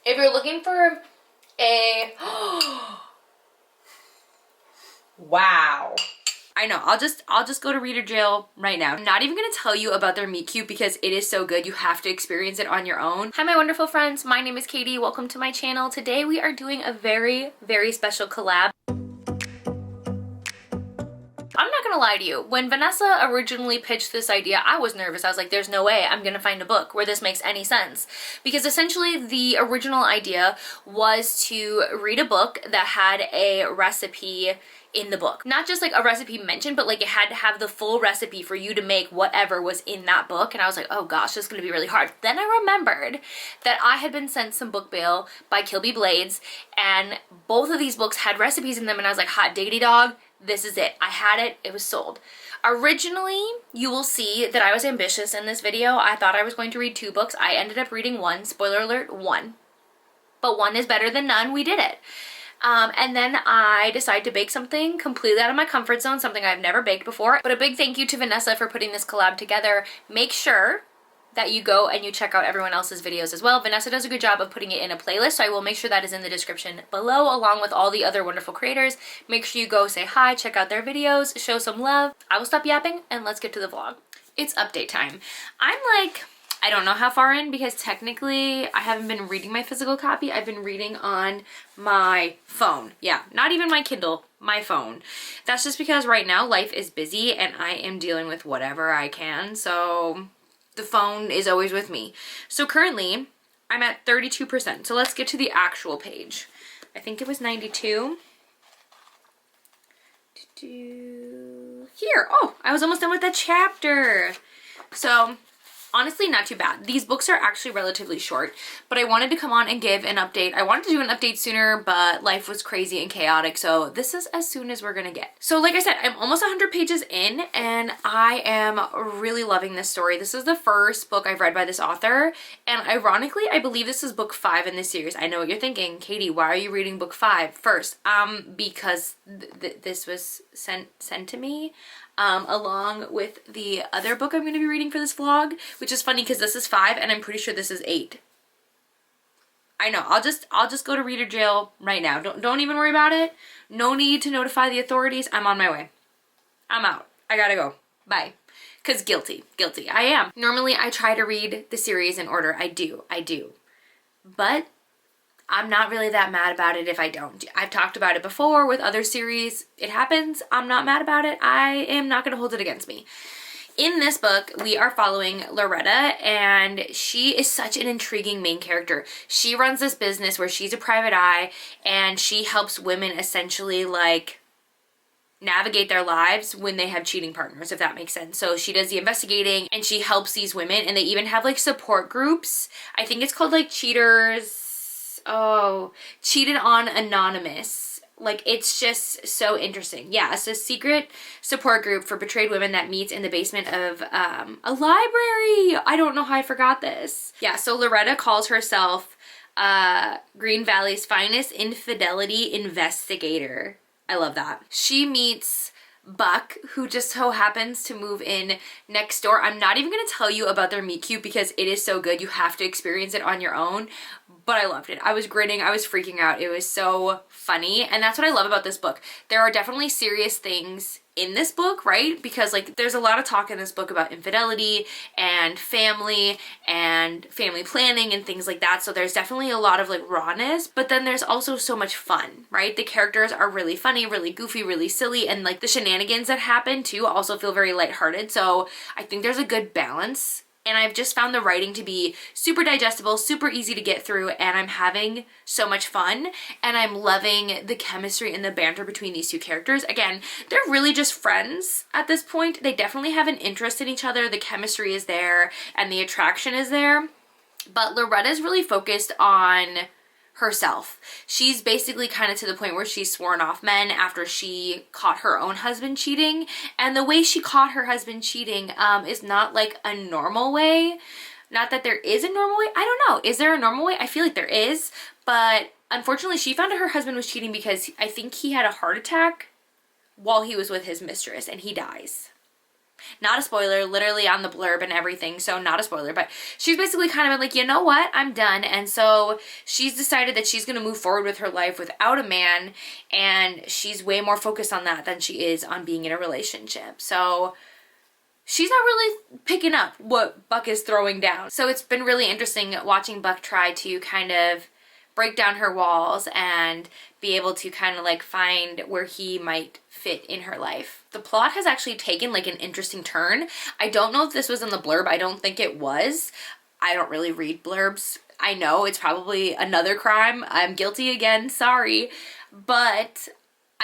If you're looking for a wow. I know, I'll just go to reader jail right now. I'm not even gonna tell you about their meet cute because it is so good. You have to experience it on your own. Hi, my wonderful friends. My name is Katie. Welcome to my channel. Today we are doing a very, very special collab. I'm not gonna lie to you. When Vanessa originally pitched this idea, I was nervous. I was like, there's no way I'm gonna find a book where this makes any sense. Because essentially the original idea was to read a book that had a recipe in the book. Not just like a recipe mentioned, but like it had to have the full recipe for you to make whatever was in that book. And I was like, oh gosh, this is gonna be really hard. Then I remembered that I had been sent some book mail by Kilby Blades, and both of these books had recipes in them, and I was like, hot diggity dog, this is it. I had it, it was sold. Originally, you will see that I was ambitious in this video. I thought I was going to read 2 books. I ended up reading 1, spoiler alert, 1. But 1 is better than none, we did it. And then I decided to bake something completely out of my comfort zone, something I've never baked before. But a big thank you to Vanessa for putting this collab together. Make sure that you go and you check out everyone else's videos as well. Vanessa does a good job of putting it in a playlist, so I will make sure that is in the description below, along with all the other wonderful creators. Make sure you go say hi, check out their videos, show some love. I will stop yapping and let's get to the vlog. It's update time. I'm like, I don't know how far in because technically I haven't been reading my physical copy. I've been reading on my phone. Yeah, not even my Kindle, my phone. That's just because right now life is busy and I am dealing with whatever I can. So the phone is always with me. So currently I'm at 32%. So let's get to the actual page. I think it was 92. Here, oh, I was almost done with the chapter. So honestly, not too bad. These books are actually relatively short, but I wanted to come on and give an update. I wanted to do an update sooner, but life was crazy and chaotic, so this is as soon as we're gonna get. So like I said, I'm almost 100 pages in, and I am really loving this story. This is the first book I've read by this author, and ironically, I believe this is book 5 in this series. I know what you're thinking, Katie, why are you reading book 5 first? Because this was sent to me. Along with the other book I'm going to be reading for this vlog, which is funny because this is 5 and I'm pretty sure this is 8. I know, I'll just go to reader jail right now. Don't even worry about it. No need to notify the authorities. I'm on my way. I'm out. I gotta go. Bye. Cause guilty. I am. Normally I try to read the series in order. I do. But I'm not really that mad about it if I don't. I've talked about it before with other series. It happens. I'm not mad about it. I am not going to hold it against me. In this book, we are following Loretta, and she is such an intriguing main character. She runs this business where she's a private eye, and she helps women essentially like navigate their lives when they have cheating partners, if that makes sense. So she does the investigating and she helps these women, and they even have like support groups. I think it's called like Cheated on Anonymous. Like, it's just so interesting. Yeah, it's a secret support group for betrayed women that meets in the basement of a library. I don't know how I forgot this. Yeah, so Loretta calls herself Green Valley's finest infidelity investigator. I love that. She meets Buck, who just so happens to move in next door. I'm not even going to tell you about their meet cute because it is so good. You have to experience it on your own. But I loved it. I was grinning. I was freaking out. It was so funny. And that's what I love about this book. There are definitely serious things in this book, right? Because like there's a lot of talk in this book about infidelity and family planning and things like that. So there's definitely a lot of like rawness, but then there's also so much fun, right? The characters are really funny, really goofy, really silly, and like the shenanigans that happen too also feel very lighthearted. So I think there's a good balance. And I've just found the writing to be super digestible, super easy to get through, and I'm having so much fun, and I'm loving the chemistry and the banter between these two characters. Again, they're really just friends at this point. They definitely have an interest in each other. The chemistry is there, and the attraction is there, but Loretta's really focused on herself. She's basically kind of to the point where she's sworn off men after she caught her own husband cheating, and the way she caught her husband cheating is not like a normal way. Not that there is a normal way. I don't know. Is there a normal way? I feel like there is, but unfortunately she found out her husband was cheating because I think he had a heart attack while he was with his mistress and he dies. Not a spoiler, literally on the blurb and everything, so not a spoiler, but she's basically kind of like, you know what, I'm done. And so she's decided that she's going to move forward with her life without a man, and she's way more focused on that than she is on being in a relationship. So she's not really picking up what Buck is throwing down. So it's been really interesting watching Buck try to kind of break down her walls and be able to kind of like find where he might fit in her life. The plot has actually taken like an interesting turn. I don't know if this was in the blurb. I don't think it was. I don't really read blurbs. I know it's probably another crime. I'm guilty again, sorry. But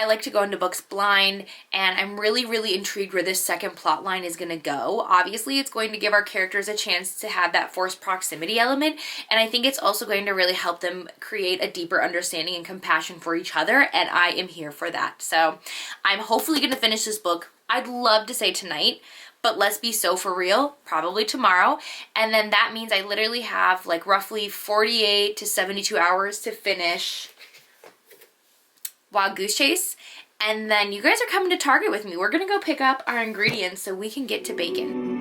I like to go into books blind, and I'm really, really intrigued where this second plot line is going to go. Obviously, it's going to give our characters a chance to have that forced proximity element, and I think it's also going to really help them create a deeper understanding and compassion for each other, and I am here for that. So I'm hopefully going to finish this book. I'd love to say tonight, but let's be so for real, probably tomorrow. And then that means I literally have like roughly 48 to 72 hours to finish Wild Goose Chase, and then you guys are coming to Target with me. We're gonna go pick up our ingredients so we can get to baking.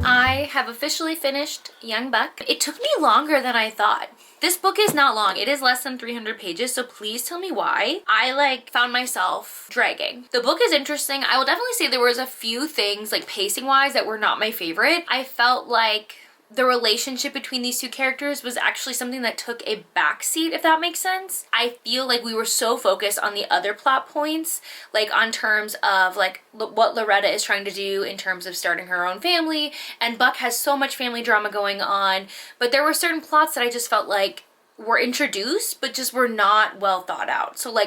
I have officially finished Young Buck. It took me longer than I thought. This book is not long. It is less than 300 pages, so please tell me why. I found myself dragging. The book is interesting. I will definitely say there was a few things pacing wise that were not my favorite. I felt like the relationship between these two characters was actually something that took a backseat, if that makes sense. I feel like we were so focused on the other plot points, on terms of what Loretta is trying to do in terms of starting her own family, and Buck has so much family drama going on, but there were certain plots that I just felt like were introduced but just were not well thought out. So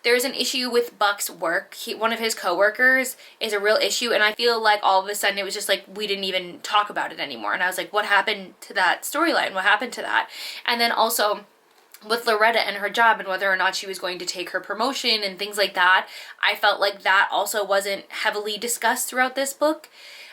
there's an issue with Buck's work. One of his coworkers is a real issue, and I feel like all of a sudden it was just we didn't even talk about it anymore, and I was like, what happened to that storyline? What happened to that? And then also with Loretta and her job and whether or not she was going to take her promotion and things like that, I felt like that also wasn't heavily discussed throughout this book.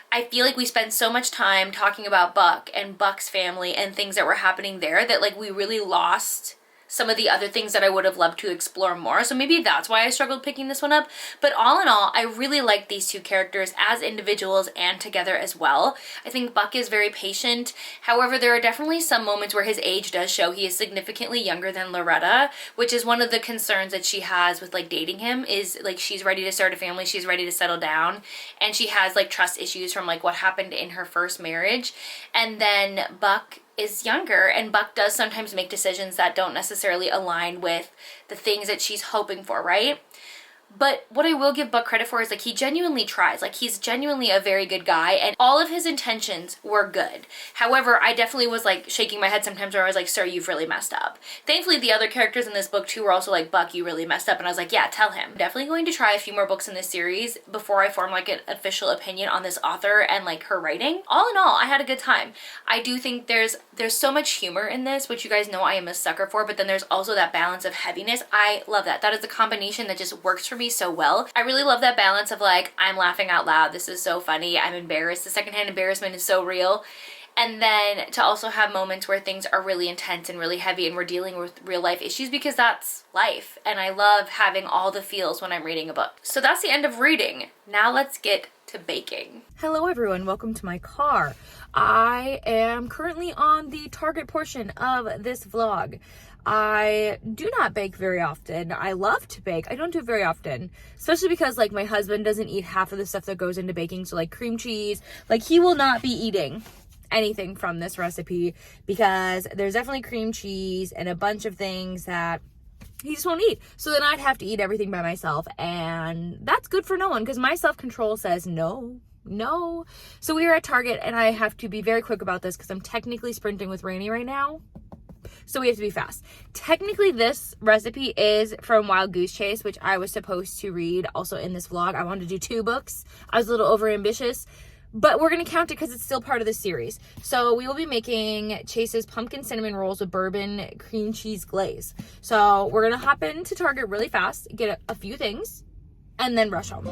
I feel like we spend so much time talking about Buck and Buck's family and things that were happening there that we really lost some of the other things that I would have loved to explore more. So maybe that's why I struggled picking this one up. But all in all, I really like these two characters as individuals and together as well. I think Buck is very patient. However, there are definitely some moments where his age does show. He is significantly younger than Loretta, which is one of the concerns that she has with dating him, is she's ready to start a family, she's ready to settle down, and she has trust issues from what happened in her first marriage. And then Buck is younger, and Buck does sometimes make decisions that don't necessarily align with the things that she's hoping for, right? But what I will give Buck credit for is he genuinely tries. He's genuinely a very good guy, and all of his intentions were good. However, I definitely was shaking my head sometimes where I was like, sir, you've really messed up. Thankfully, the other characters in this book too were also like, Buck, you really messed up. And I was like, yeah, tell him. I'm definitely going to try a few more books in this series before I form an official opinion on this author and her writing. All in all, I had a good time. I do think there's so much humor in this, which you guys know I am a sucker for, but then there's also that balance of heaviness. I love that. That is a combination that just works for me so well. I really love that balance of I'm laughing out loud, this is so funny, I'm embarrassed, the secondhand embarrassment is so real. And then to also have moments where things are really intense and really heavy and we're dealing with real life issues, because that's life. And I love having all the feels when I'm reading a book. So that's the end of reading. Now let's get to baking. Hello everyone, welcome to my car. I am currently on the Target portion of this vlog. I do not bake very often. I love to bake. I don't do it very often, especially because my husband doesn't eat half of the stuff that goes into baking. So cream cheese, he will not be eating anything from this recipe because there's definitely cream cheese and a bunch of things that he just won't eat. So then I'd have to eat everything by myself, and that's good for no one because my self-control says no. So we are at Target, and I have to be very quick about this because I'm technically sprinting with Rainy right now. So we have to be fast. Technically, this recipe is from Wild Goose Chase, which I was supposed to read also in this vlog. I wanted to do 2 books. I was a little over ambitious, but we're going to count it because it's still part of the series. So we will be making Chase's pumpkin cinnamon rolls with bourbon cream cheese glaze. So we're going to hop into Target really fast, get a few things, and then rush home.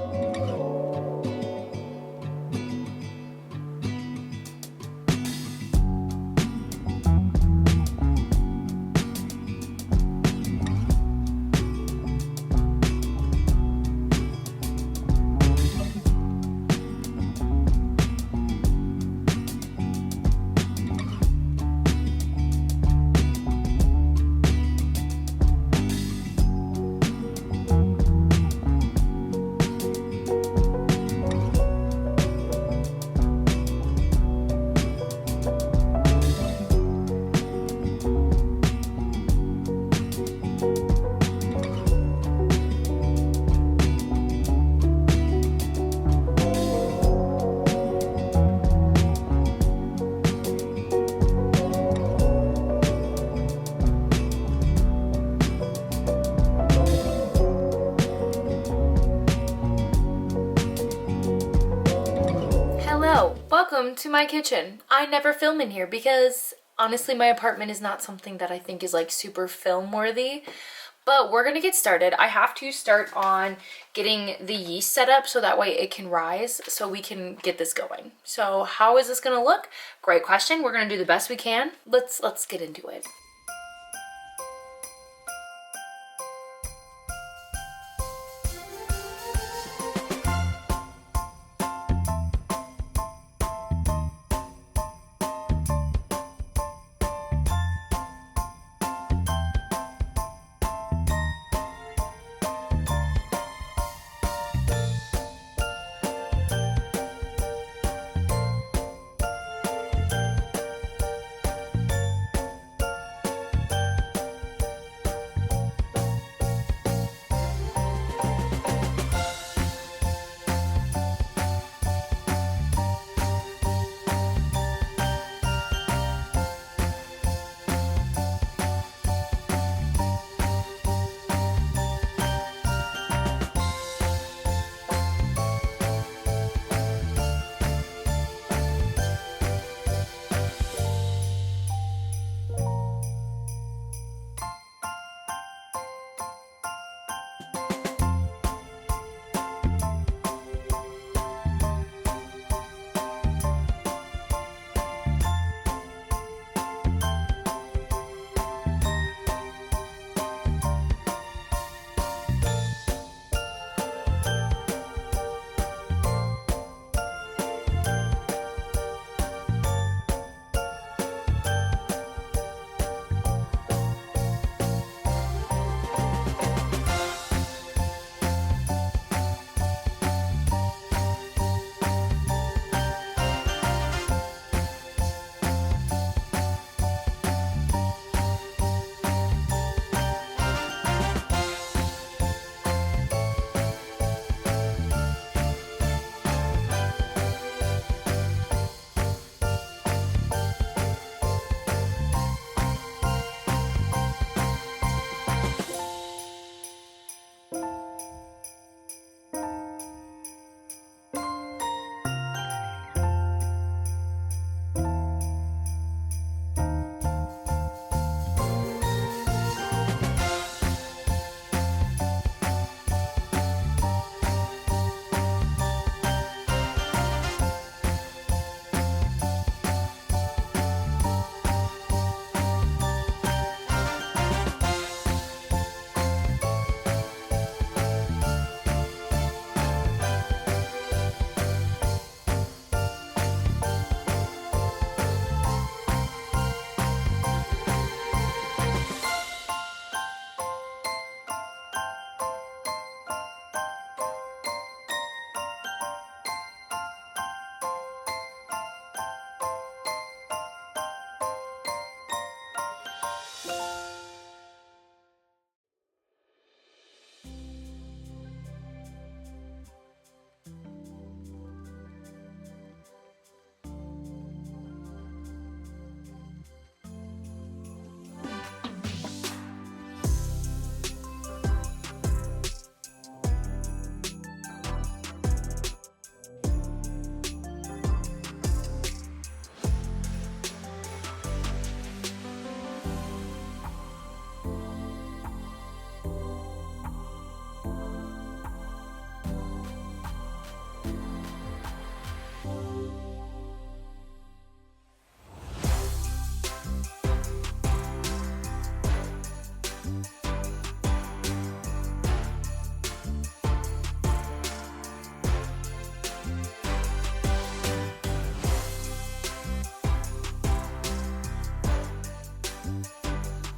welcome to my kitchen. I never film in here because honestly my apartment is not something that I think is like super film worthy. But we're gonna get started. I have to start on getting the yeast set up so that way it can rise so we can get this going. So how is this gonna look? Great question. We're gonna do the best we can. Let's get into it.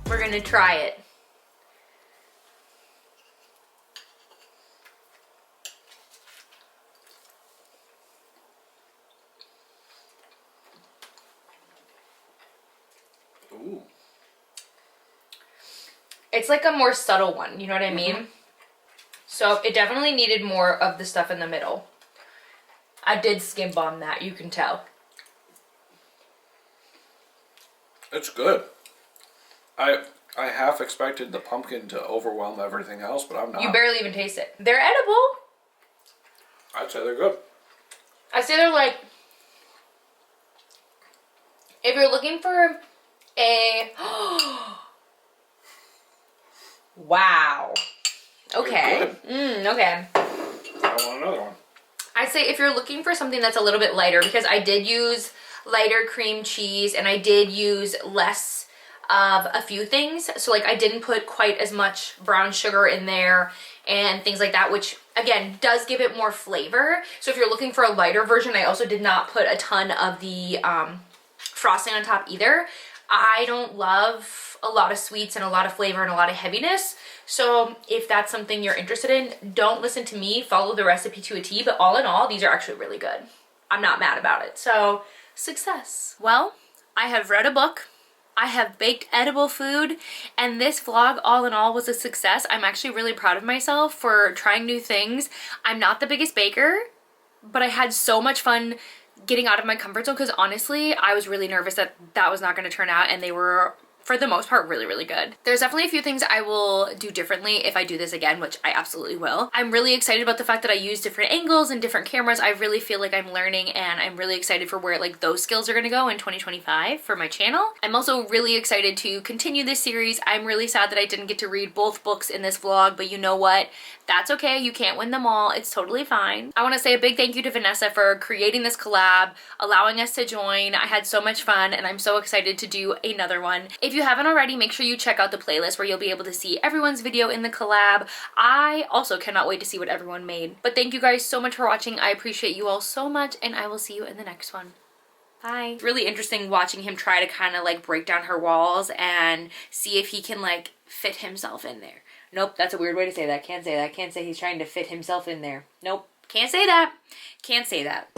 We're gonna try it. Ooh. It's like a more subtle one, you know what I mean? So it definitely needed more of the stuff in the middle. I did skim bomb that, you can tell. It's good. I half expected the pumpkin to overwhelm everything else, but I'm not. You barely even taste it. They're edible. I'd say they're good. I say they're like If you're looking for a... Wow. Okay. Okay. I want another one. I'd say if you're looking for something that's a little bit lighter, because I did use lighter cream cheese and I did use less of a few things. So like I didn't put quite as much brown sugar in there and things like that, which again does give it more flavor. So if you're looking for a lighter version, I also did not put a ton of the frosting on top either. I don't love a lot of sweets and a lot of flavor and a lot of heaviness. So if that's something you're interested in, don't listen to me, follow the recipe to a T, but all in all, these are actually really good. I'm not mad about it. So success. Well, I have read a book, I have baked edible food, and this vlog all in all was a success. I'm actually really proud of myself for trying new things. I'm not the biggest baker, but I had so much fun getting out of my comfort zone because honestly, I was really nervous that that was not going to turn out, and they were, for the most part, really, really good. There's definitely a few things I will do differently if I do this again, which I absolutely will. I'm really excited about the fact that I use different angles and different cameras. I really feel like I'm learning, and I'm really excited for where like those skills are gonna go in 2025 for my channel. I'm also really excited to continue this series. I'm really sad that I didn't get to read both books in this vlog, but you know what? That's okay, you can't win them all. It's totally fine. I wanna say a big thank you to Vanessa for creating this collab, allowing us to join. I had so much fun, and I'm so excited to do another one. If you haven't already, make sure you check out the playlist where you'll be able to see everyone's video in the collab. I also cannot wait to see what everyone made. But thank you guys so much for watching. I appreciate you all so much, and I will see you in the next one. Bye. It's really interesting watching him try to kind of like break down her walls and see if he can like fit himself in there. Nope, that's a weird way to say that. Can't say that. Can't say he's trying to fit himself in there. Nope, can't say that. Can't say that.